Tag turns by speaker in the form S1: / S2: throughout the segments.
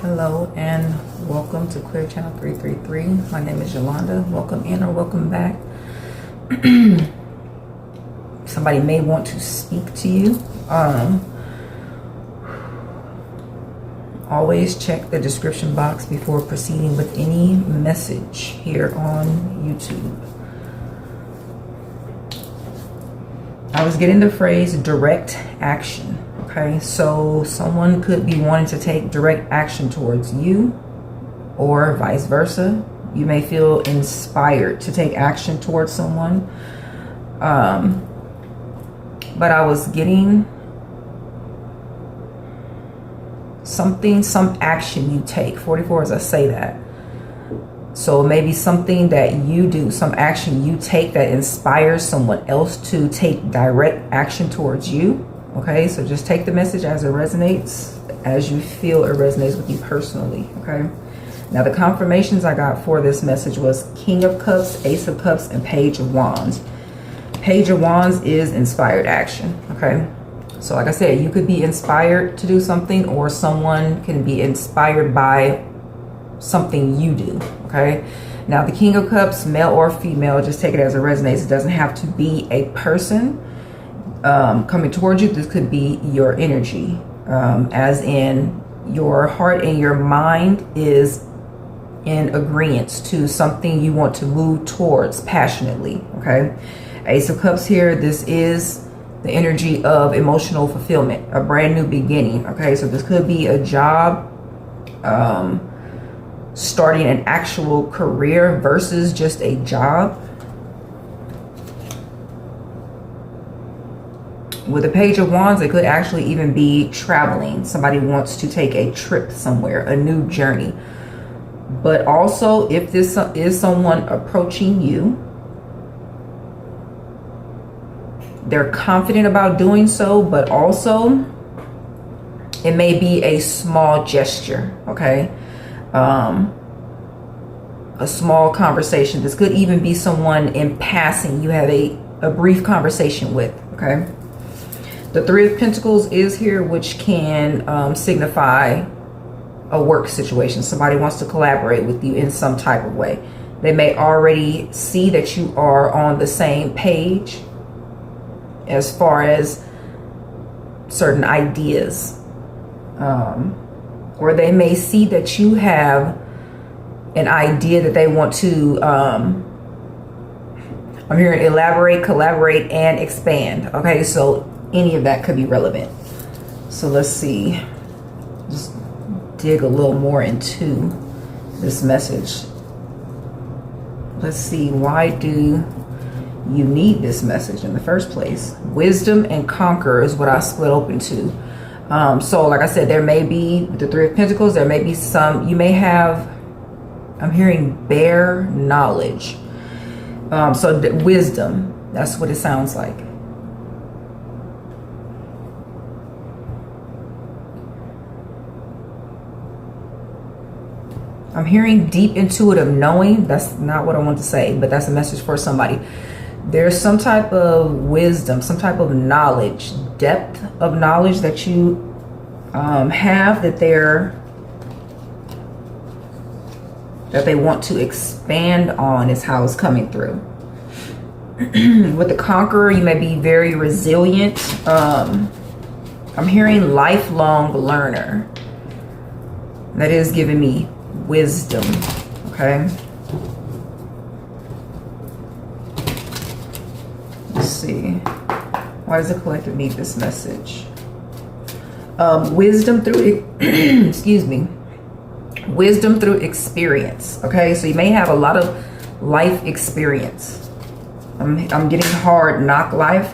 S1: Hello and welcome to Clear Channel 333. My name is Yolanda. Welcome in or welcome back. Somebody may want to speak to you. Always check the description box before proceeding with any message here on YouTube. I was getting the phrase direct action. Okay, so someone could be wanting to take direct action towards you or vice versa. You may feel inspired to take action towards someone. But I was getting some action you take. 44 as I say that. So maybe something that you do, some action you take that inspires someone else to take direct action towards you. Okay, so just take the message as it resonates, as you feel it resonates with you personally. Okay, now the confirmations I got for this message was King of Cups, Ace of Cups, and Page of Wands. Page of Wands is inspired action. Okay, so like I said, you could be inspired to do something, or someone can be inspired by something you do. Okay, now the King of Cups, male or female, just take it as it resonates. It doesn't have to be a person coming towards you. This could be your energy, as in your heart and your mind is in agreement to something you want to move towards passionately. Okay, Ace of Cups here, this is the energy of emotional fulfillment, a brand new beginning. Okay, so this could be a job, starting an actual career versus just a job. With the Page of Wands, it could actually even be traveling. Somebody wants to take a trip somewhere, a new journey. But also, if this is someone approaching you, they're confident about doing so, but also it may be a small gesture. Okay, a small conversation. This could even be someone in passing you have a brief conversation with. Okay, the Three of Pentacles is here, which can signify a work situation. Somebody wants to collaborate with you in some type of way. They may already see that you are on the same page as far as certain ideas. Or they may see that you have an idea that they want to, I'm hearing elaborate, collaborate, and expand. Okay, so any of that could be relevant. So let's see. Just dig a little more into this message. Let's see, why do you need this message in the first place? Wisdom and Conquer is what I split open to. So like I said, there may be the Three of Pentacles, there may be some, you may have, I'm hearing bare knowledge. So wisdom, that's what it sounds like. I'm hearing deep intuitive knowing. That's not what I want to say, but that's a message for somebody. There's some type of wisdom, some type of knowledge, depth of knowledge that you have that they want to expand on, is how it's coming through. With the Conqueror, you may be very resilient. I'm hearing lifelong learner. That is giving me wisdom. Okay, let's see, why does the collective need this message? Wisdom through excuse me, wisdom through experience. Okay, so you may have a lot of life experience. I'm getting hard knock life,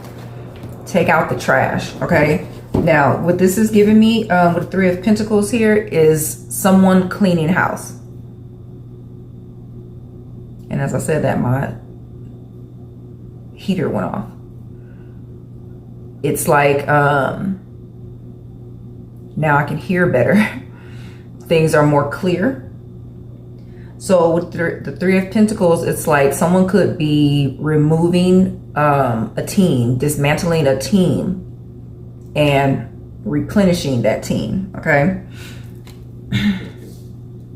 S1: take out the trash. Okay, now what this is giving me with the Three of Pentacles here is someone cleaning house. And as I said that, my heater went off. It's like now I can hear better. Things are more clear. So with the Three of Pentacles, it's like someone could be removing a team, dismantling a team, and replenishing that team. Okay.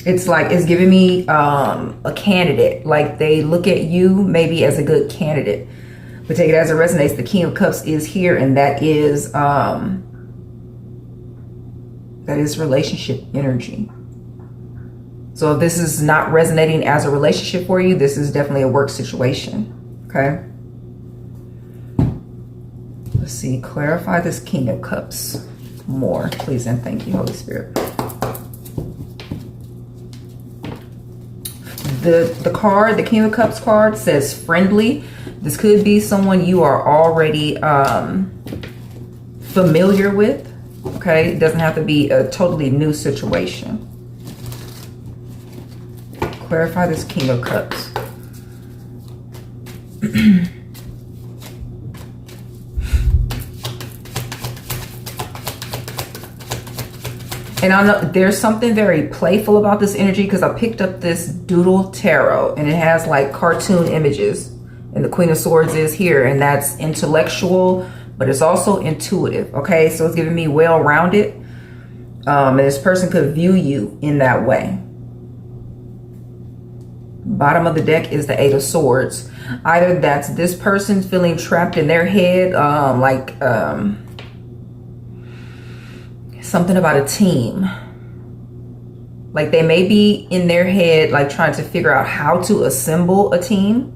S1: It's like, it's giving me a candidate. Like they look at you maybe as a good candidate. But take it as it resonates. The King of Cups is here, and that is relationship energy. So if this is not resonating as a relationship for you, this is definitely a work situation. Okay. Let's see. Clarify this King of Cups more, please, and thank you, Holy Spirit. The card, the King of Cups card, says friendly. This could be someone you are already familiar with. Okay, it doesn't have to be a totally new situation. Clarify this King of Cups. And I know there's something very playful about this energy, because I picked up this Doodle Tarot and it has like cartoon images, and the Queen of Swords is here, and that's intellectual, but it's also intuitive. Okay, so it's giving me well-rounded, and this person could view you in that way. Bottom of the deck is the Eight of Swords. Either that's this person feeling trapped in their head, something about a team. Like they may be in their head, like trying to figure out how to assemble a team.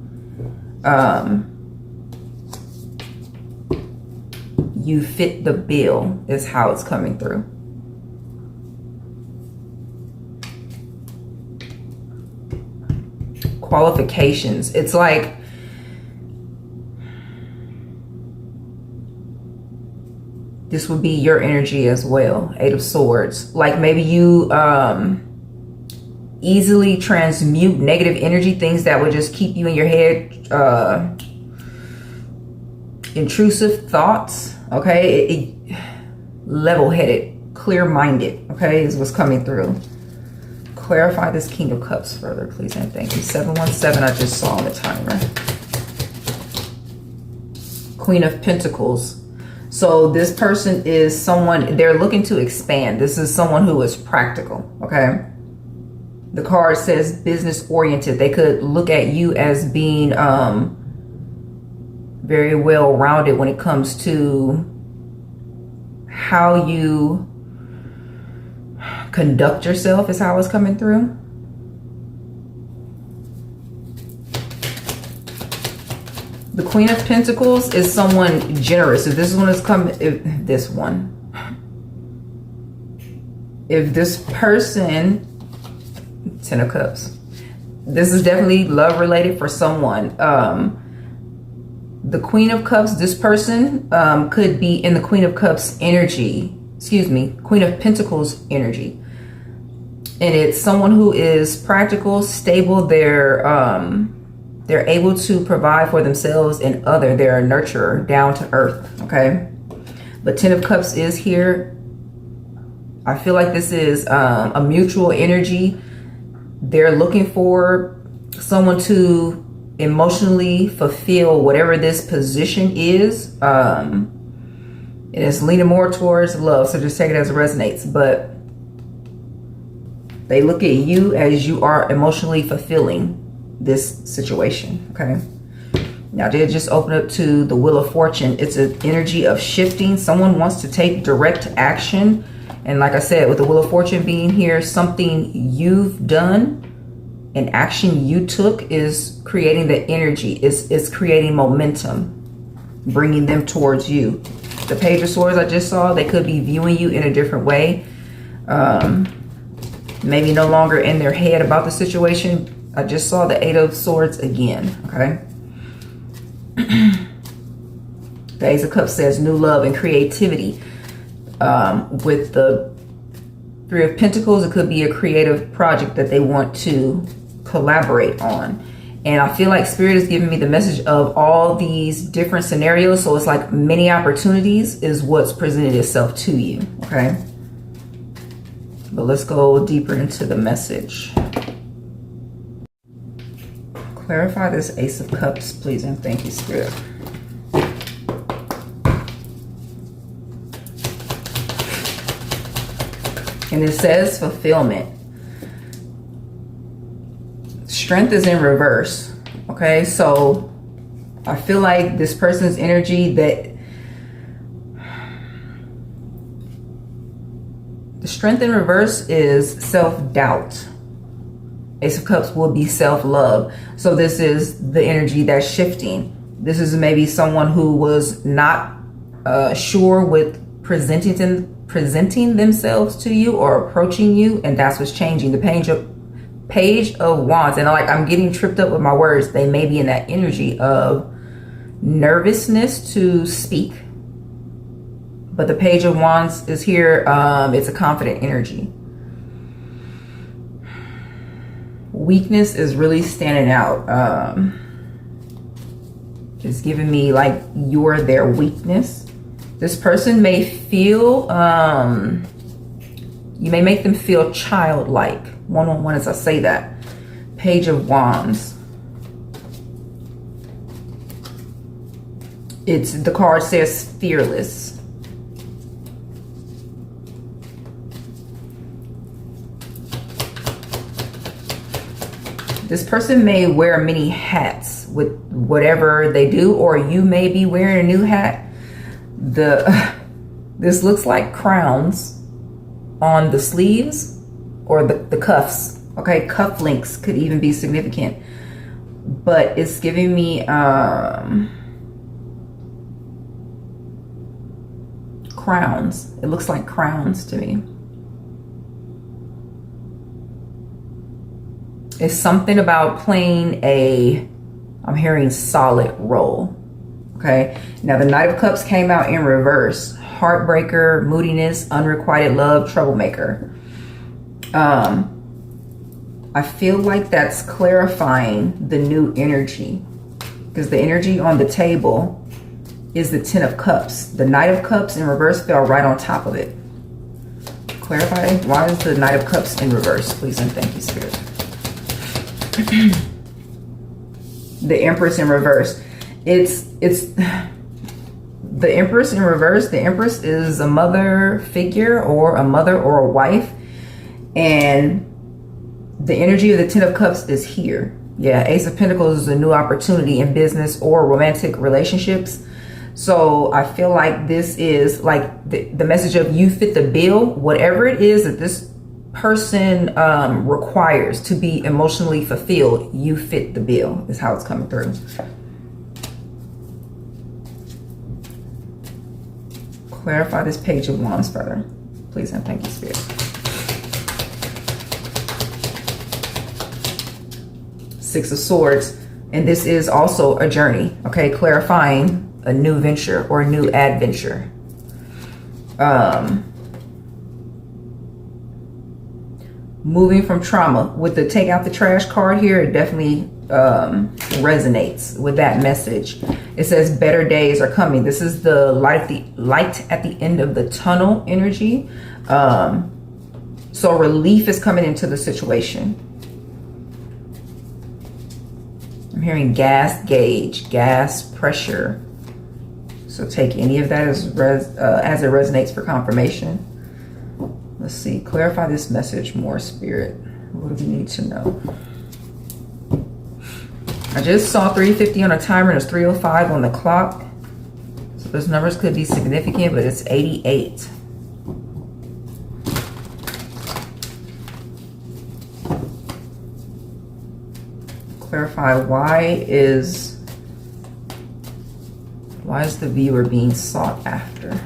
S1: You fit the bill is how it's coming through. Qualifications. It's like this would be your energy as well. Eight of Swords. Like maybe you easily transmute negative energy, things that would just keep you in your head. Intrusive thoughts. Okay. Level-headed, clear-minded. Okay, is what's coming through. Clarify this King of Cups further, please, and thank you. 717 I just saw on the timer. Queen of Pentacles. So this person is someone, they're looking to expand. This is someone who is practical, okay? The card says business oriented. They could look at you as being very well rounded when it comes to how you conduct yourself, is how it's coming through. The Queen of Pentacles is someone generous. If this one is coming, if this person, Ten of Cups, this is definitely love related for someone. The Queen of Cups, this person could be in the Queen of Cups energy, Queen of Pentacles energy. And it's someone who is practical, stable. They're able to provide for themselves and other. They're a nurturer, down to earth, okay? But Ten of Cups is here. I feel like this is a mutual energy. They're looking for someone to emotionally fulfill whatever this position is. It is leaning more towards love, so just take it as it resonates. But they look at you as you are emotionally fulfilling this situation, okay? Now, they just open up to the Wheel of Fortune. It's an energy of shifting. Someone wants to take direct action. And like I said, with the Wheel of Fortune being here, something you've done, an action you took is creating the energy. It's creating momentum, bringing them towards you. The Page of Swords I just saw, they could be viewing you in a different way. Maybe no longer in their head about the situation. I just saw the Eight of Swords again, okay? The Ace of Cups says new love and creativity. With the Three of Pentacles, it could be a creative project that they want to collaborate on. And I feel like Spirit is giving me the message of all these different scenarios. So it's like many opportunities is what's presented itself to you, okay? But let's go deeper into the message. Clarify this Ace of Cups, please, and thank you, Spirit. And it says fulfillment. Strength is in reverse. Okay, so I feel like this person's energy, that the strength in reverse is self-doubt. Ace of Cups will be self-love. So this is the energy that's shifting. This is maybe someone who was not sure with presenting themselves to you or approaching you, and that's what's changing. The Page of Wands, and I'm getting tripped up with my words. They may be in that energy of nervousness to speak, but the Page of Wands is here. It's a confident energy. Weakness is really standing out. It's giving me like you're their weakness. This person may feel, you may make them feel childlike. One-on-one as I say that. Page of Wands. The card says fearless. This person may wear many hats with whatever they do, or you may be wearing a new hat. This looks like crowns on the sleeves or the cuffs. Okay, cuff links could even be significant, but it's giving me crowns. It looks like crowns to me. It's something about playing I'm hearing solid role. Okay, now the Knight of Cups came out in reverse. Heartbreaker, moodiness, unrequited love, troublemaker. I feel like that's clarifying the new energy, because the energy on the table is the Ten of Cups. The Knight of Cups in reverse fell right on top of it. Clarify, why is the Knight of Cups in reverse? Please and thank you, Spirit. The Empress in reverse. It's the Empress in reverse. The Empress is a mother figure, or a mother or a wife, and the energy of the Ten of Cups is here. Yeah, Ace of Pentacles is a new opportunity in business or romantic relationships. So I feel like this is like the message of you fit the bill. Whatever it is that this person requires to be emotionally fulfilled, you fit the bill, is how it's coming through. Clarify this Page of Wands further, please and thank you, Spirit. Six of Swords, and this is also a journey. Okay, clarifying a new venture or a new adventure. Moving from trauma. With the take out the trash card here, it definitely resonates with that message. It says better days are coming. This is the light at the end of the tunnel energy. So relief is coming into the situation. I'm hearing gas gauge, gas pressure. So take any of that as it resonates for confirmation. Let's see. Clarify this message more, Spirit. What do we need to know? I just saw 350 on a timer and it's 3:05 on the clock. So those numbers could be significant, but it's 88. Clarify why is the viewer being sought after?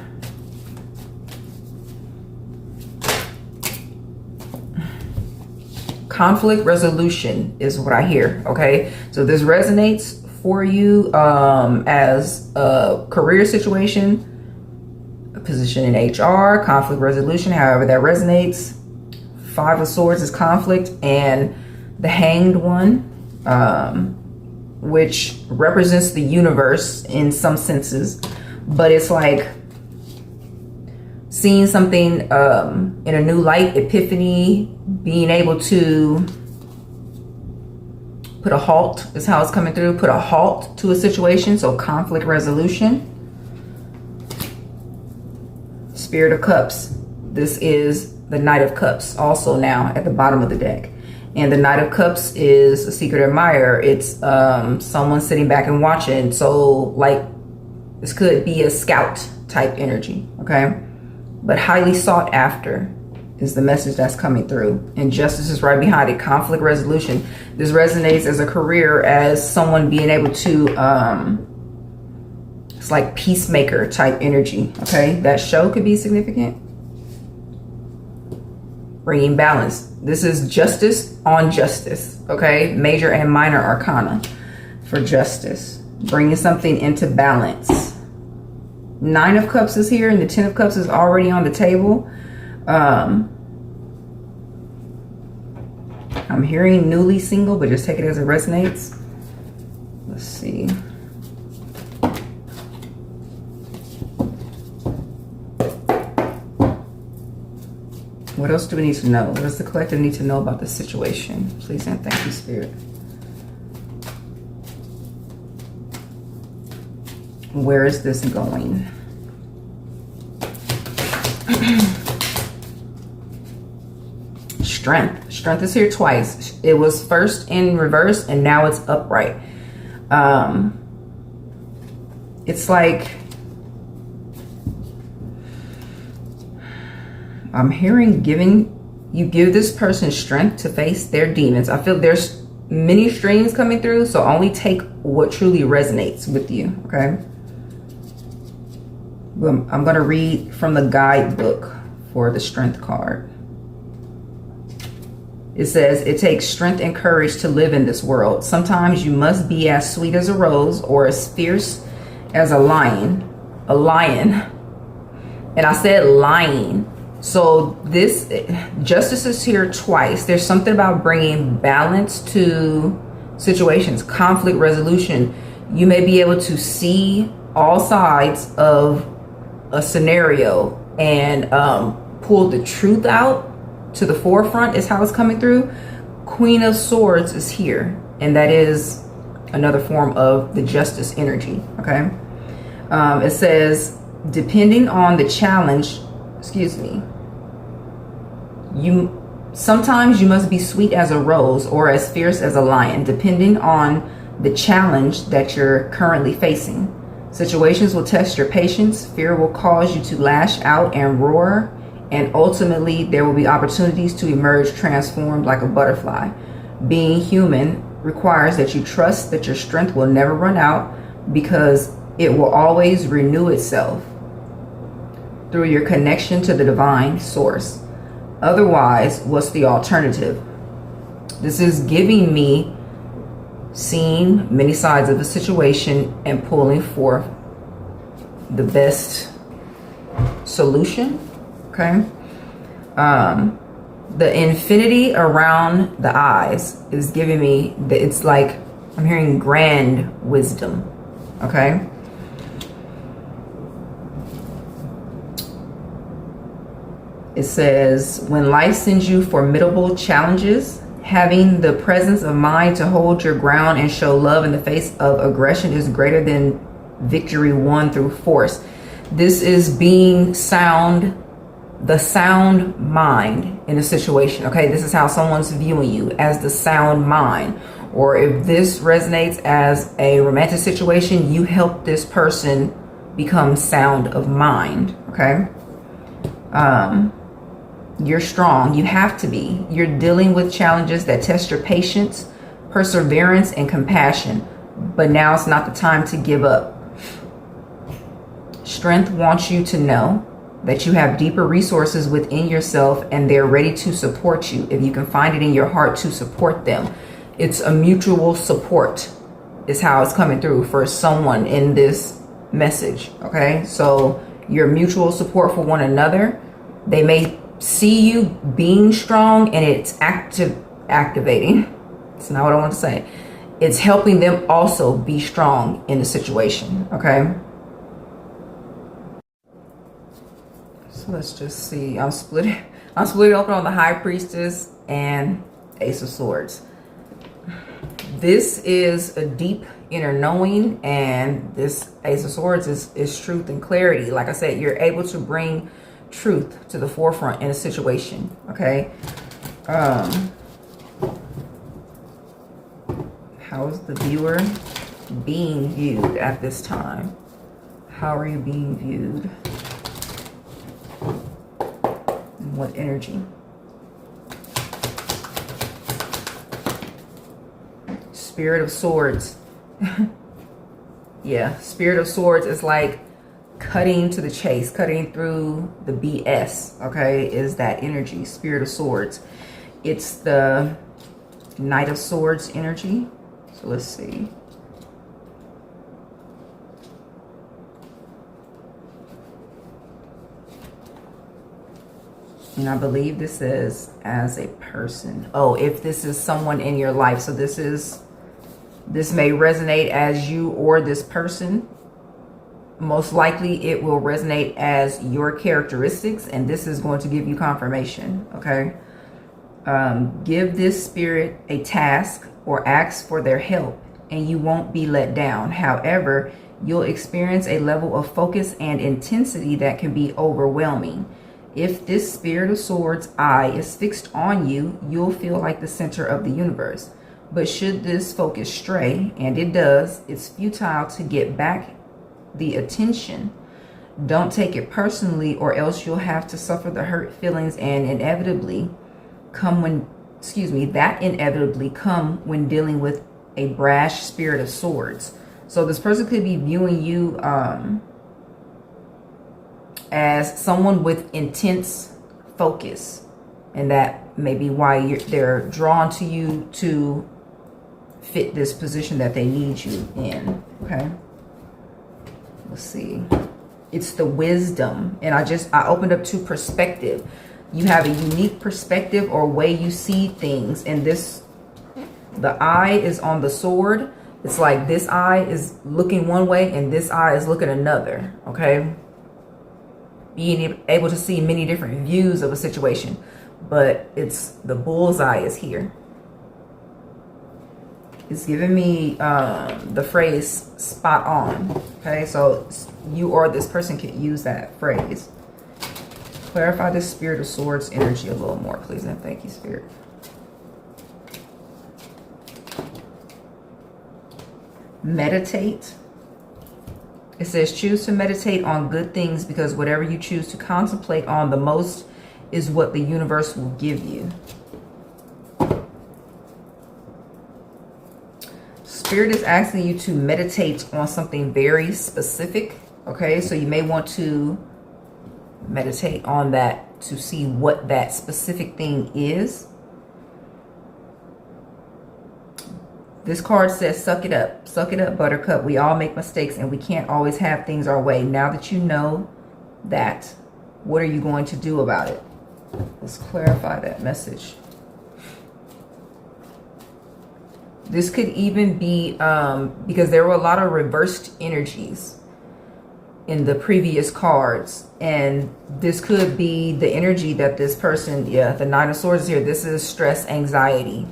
S1: Conflict resolution is what I hear. Okay, so this resonates for you as a career situation, a position in HR, conflict resolution, however that resonates. Five of Swords is conflict, and the Hanged One, which represents the universe in some senses, but it's like seeing something in a new light, epiphany, being able to put a halt is how it's coming through. Put a halt to a situation, so conflict resolution. Spirit of Cups. This is the Knight of Cups also now at the bottom of the deck. And the Knight of Cups is a secret admirer. It's someone sitting back and watching. So like this could be a scout type energy, okay? But highly sought after is the message that's coming through. And justice is right behind it. Conflict resolution. This resonates as a career, as someone being able to, it's like peacemaker type energy, okay? That show could be significant. Bringing balance. This is justice on justice, okay? Major and minor arcana for justice. Bringing something into balance. 9 of Cups is here, and the 10 of Cups is already on the table. I'm hearing newly single, but just take it as it resonates. Let's see. What else do we need to know? What does the collective need to know about this situation? Please and thank you, Spirit. Where is this going? Strength. Strength is here twice. It was first in reverse and now it's upright. It's like I'm hearing you give this person strength to face their demons. I feel there's many streams coming through, so only take what truly resonates with you, okay? I'm going to read from the guidebook for the strength card. It says, it takes strength and courage to live in this world. Sometimes you must be as sweet as a rose or as fierce as a lion. A lion. And I said lion. So this justice is here twice. There's something about bringing balance to situations, conflict resolution. You may be able to see all sides of a scenario and pull the truth out to the forefront is how it's coming through. Queen of Swords is here, and that is another form of the justice energy, okay? It says, depending on the challenge, sometimes you must be sweet as a rose or as fierce as a lion, depending on the challenge that you're currently facing. Situations will test your patience. Fear will cause you to lash out and roar. And ultimately, there will be opportunities to emerge transformed like a butterfly. Being human requires that you trust that your strength will never run out, because it will always renew itself through your connection to the divine source. Otherwise, what's the alternative? This is giving me seeing many sides of a situation and pulling forth the best solution, okay? The infinity around the eyes is giving me, it's like I'm hearing grand wisdom, okay? It says, when life sends you formidable challenges, having the presence of mind to hold your ground and show love in the face of aggression is greater than victory won through force. This is being sound, the sound mind in a situation, okay? This is how someone's viewing you, as the sound mind. Or if this resonates as a romantic situation, you help this person become sound of mind, okay? You're strong. You have to be. You're dealing with challenges that test your patience, perseverance, and compassion. But now it's not the time to give up. Strength wants you to know that you have deeper resources within yourself and they're ready to support you if you can find it in your heart to support them. It's a mutual support is how it's coming through for someone in this message, okay? So your mutual support for one another. They may see you being strong and it's activating. It's not what I want to say. It's helping them also be strong in the situation, okay? So let's just see. I'm splitting open on the High Priestess and Ace of Swords. This is a deep inner knowing, and this Ace of Swords is truth and clarity. Like I said, you're able to bring truth to the forefront in a situation, okay? How is the viewer being viewed at this time? How are you being viewed? And what energy? Spirit of Swords. Yeah, Spirit of Swords is like cutting to the chase, cutting through the BS, okay, is that energy. Spirit of Swords. It's the Knight of Swords energy. So let's see. And I believe this is as a person. Oh, if this is someone in your life. So this may resonate as you or this person. Most likely it will resonate as your characteristics. And this is going to give you confirmation. Okay. Give this spirit a task or ask for their help and you won't be let down. However, you'll experience a level of focus and intensity that can be overwhelming. If this Spirit of Swords eye is fixed on you, you'll feel like the center of the universe. But should this focus stray, and it does, it's futile to get back the attention. Don't take it personally or else you'll have to suffer the hurt feelings and inevitably come when dealing with a brash Spirit of Swords. So this person could be viewing you as someone with intense focus, and that may be why they're drawn to you to fit this position that they need you in. Okay, let's see. It's the Wisdom, and I opened up to perspective. You have a unique perspective or way you see things, and the eye is on the sword. It's like this eye is looking one way and this eye is looking another. Okay, being able to see many different views of a situation, but it's the bullseye is here. It's giving me the phrase spot on. Okay, so you or this person could use that phrase. Clarify the Spirit of Swords energy a little more, please, and thank you, Spirit. Meditate. It says choose to meditate on good things because whatever you choose to contemplate on the most is what the universe will give you. Spirit is asking you to meditate on something very specific. Okay, so you may want to meditate on that to see what that specific thing is. This card says, suck it up, buttercup. We all make mistakes and we can't always have things our way. Now that you know that, what are you going to do about it? Let's clarify that message. This could even be because there were a lot of reversed energies in the previous cards, and this could be the energy that this person, yeah, the Nine of Swords here. This is stress, anxiety.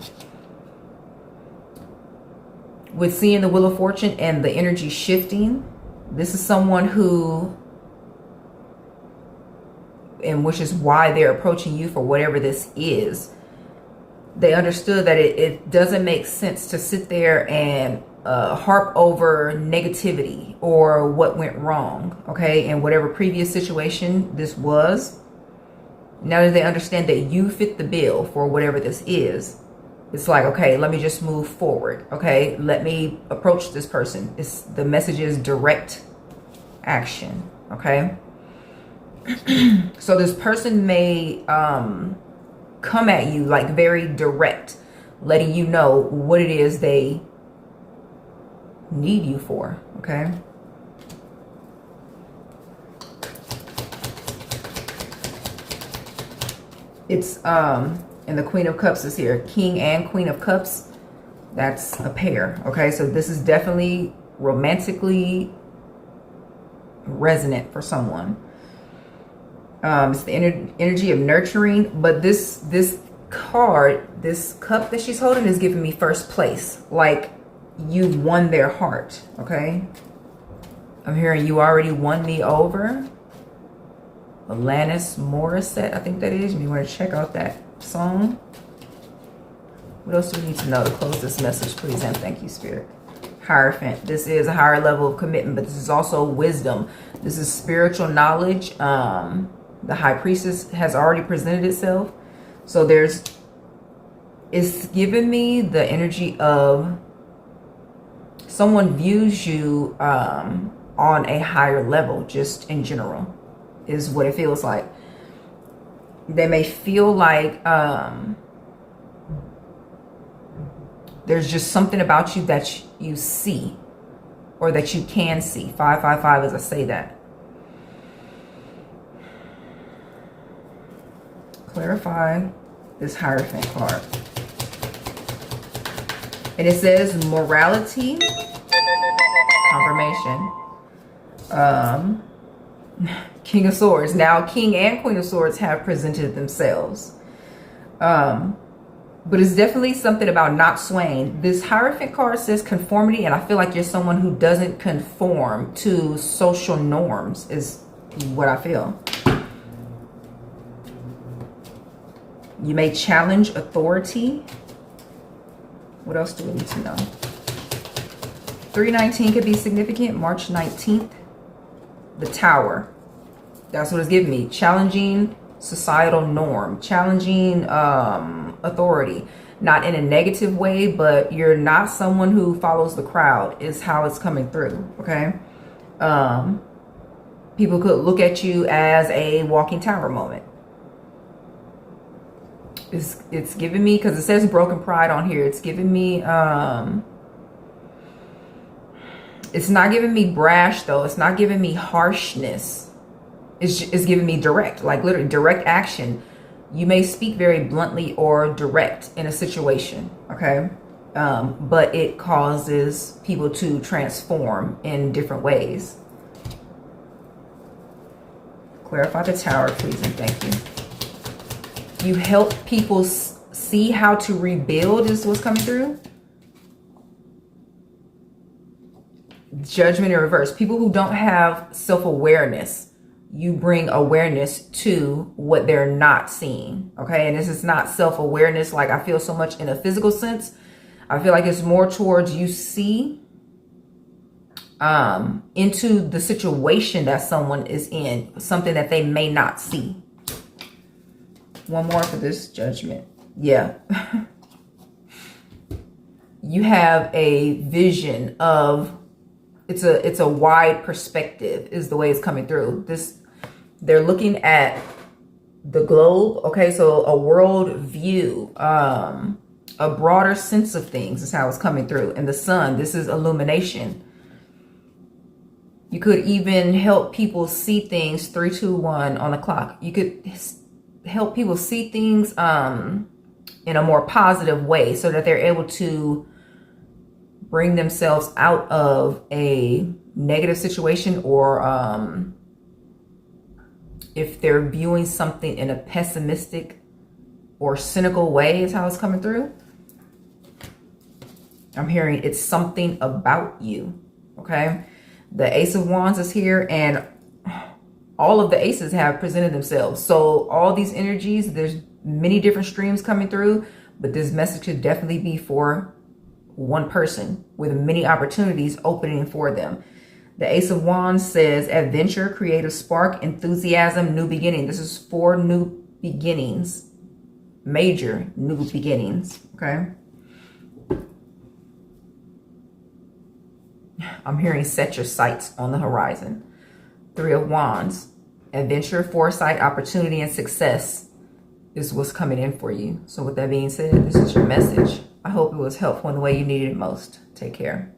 S1: With seeing the Wheel of Fortune and the energy shifting, this is someone who, and which is why they're approaching you for whatever this is. They understood that it doesn't make sense to sit there and harp over negativity or what went wrong, okay, and whatever previous situation this was. Now that they understand that you fit the bill for whatever this is, it's like, okay, let me just move forward. Okay, let me approach this person. The message is direct action. Okay, so this person may come at you like very direct, letting you know what it is they need you for. Okay, it's and the Queen of Cups is here. King and Queen of Cups, that's a pair. Okay, so this is definitely romantically resonant for someone. It's the energy of nurturing, but this card, this cup that she's holding is giving me first place. Like you won their heart. Okay, I'm hearing you already won me over. Alanis Morissette, I think that is. You want to check out that song. What else do we need to know to close this message, please? And thank you, Spirit. Hierophant. This is a higher level of commitment, but this is also wisdom. This is spiritual knowledge. The High Priestess has already presented itself. So it's given me the energy of someone views you on a higher level, just in general, is what it feels like. They may feel like there's just something about you that you see, or that you can see. 555 as I say that. Clarify this Hierophant card. And it says morality, confirmation. King of Swords. Now King and Queen of Swords have presented themselves. But it's definitely something about not swaying. This Hierophant card says conformity, and I feel like you're someone who doesn't conform to social norms, is what I feel. You may challenge authority. What else do we need to know? 319 could be significant. March 19th. The Tower. That's what it's giving me. Challenging societal norm. Challenging authority. Not in a negative way, but you're not someone who follows the crowd is how it's coming through. Okay. People could look at you as a walking tower moment. It's giving me, because it says broken pride on here, it's giving me it's not giving me brash though. It's not giving me harshness. It's giving me direct, like literally direct action. You may speak very bluntly or direct in a situation, okay? But it causes people to transform in different ways. Clarify the Tower, please, and thank you. You help people see how to rebuild is what's coming through. Judgment in reverse. People who don't have self-awareness, you bring awareness to what they're not seeing. Okay. And this is not self-awareness like I feel so much in a physical sense. I feel like it's more towards you see into the situation that someone is in, something that they may not see. One more for this Judgment. Yeah. You have a vision of, it's a wide perspective is the way it's coming through. They're looking at the globe. Okay, so a world view, a broader sense of things is how it's coming through. And the sun, this is illumination. You could even help people see things. 3, 2, 1 on the clock. You could help people see things in a more positive way so that they're able to bring themselves out of a negative situation, or if they're viewing something in a pessimistic or cynical way is how it's coming through. I'm hearing it's something about you. Okay. The Ace of Wands is here, and all of the aces have presented themselves. So all these energies, there's many different streams coming through, but this message could definitely be for one person with many opportunities opening for them. The Ace of Wands says adventure, creative spark, enthusiasm, new beginning. This is 4 new beginnings, major new beginnings. Okay. I'm hearing set your sights on the horizon. 3 of Wands, adventure, foresight, opportunity, and success is what's coming in for you. So with that being said, this is your message. I hope it was helpful in the way you needed it most. Take care.